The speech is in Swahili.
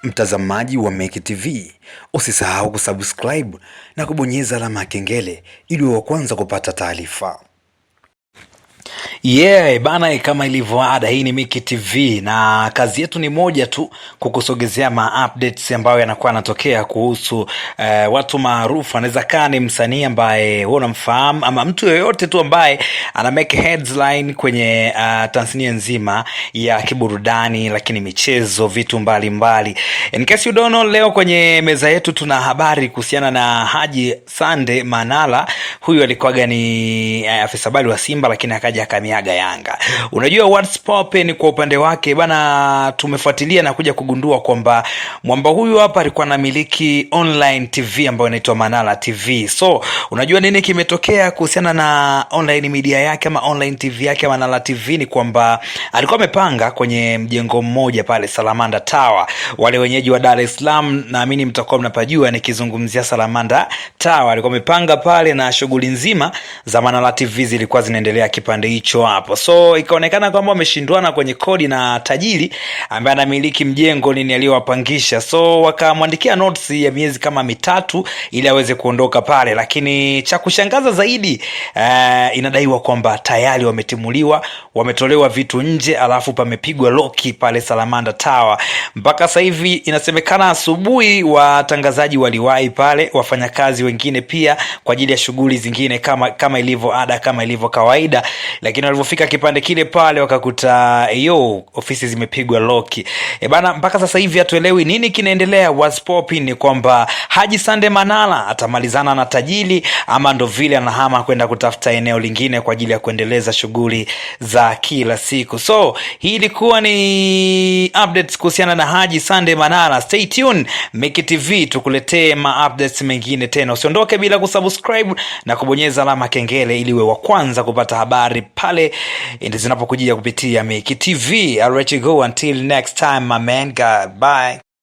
Mtazamaji wa Meki TV, usisahau kusubscribe na kubonyeza alama ya kengele ili uwe wa kwanza kupata taarifa. Bana, kama ilivyo ada, hii ni Meki TV na kazi yetu ni moja tu, kukusogezea updates ambayo yanakuwa yanatokea kuhusu watu maarufu. Anaweza kaa ni msanii ambaye wewe unamfahamu ama mtu yoyote tu ambaye ana make headline kwenye Tanzania nzima ya kiburudani, lakini michezo, vitu mbalimbali. In case you don't know, leo kwenye meza yetu tuna habari kuhusiana na Haji Sande Manara. Huyu alikuwa ni afisa habari wa Simba, lakini akaja akamiaga Yanga. Unajua what's popping kwa upande wake bana, tumefuatilia na kuja kugundua kwamba mwamba huyu hapa alikuwa anamiliki online TV ambayo inaitwa Manara TV. So unajua nini kimetokea kuhusiana na online media yake ama online TV yake Manara TV? Ni kwamba alikuwa amepanga kwenye mjengo mmoja pale Salamanda Tower. Wale wenyeji wa Dar es Salaam naamini mtakuwa mnapajua nikizungumzia Salamanda Tower. Alikuwa amepanga pale na shughuli nzima za Manara TV zilikuwa zinaendelea kipande hicho hapo. So ikaonekana kwamba wameshindwana kwenye kodi na tajiri ambaye anamiliki mjengo nini aliyowapangisha. So wakamwandikia notice ya miezi kama 3 ili aweze kuondoka pale, lakini cha kushangaza zaidi inadaiwa kwamba tayari wametimuliwa, wametolewa vitu nje, alafu pamepigwa loki pale Salamanda Tower. Mpaka sasa hivi inasemekana asubuhi watangazaji waliwahi pale, wafanyakazi wengine pia kwa ajili ya shughuli zingine kama ilivyo ada, kama ilivyo kawaida, lakini walipofika kipande kile pale wakakuta ofisi zimepigwa loki. Bana, mpaka sasa hivi hatuelewi nini kinaendelea. What's popping ni kwamba Haji Sande Manara atamalizana na tajiri ama ndo vile anahama kwenda kutafuta eneo lingine kwa ajili ya kuendeleza shughuli za kila siku. So hii ilikuwa ni updates kuhusiana na Haji Sande Manara. Stay tuned Meki TV, tukuletee updates mengine tena. Usiondoke bila kusubscribe na kubonyeza alama kengele ili uwe wa kwanza kupata habari pale zinapokujia kupitia Meki TV. I'll let you go until next time, my man. Goodbye.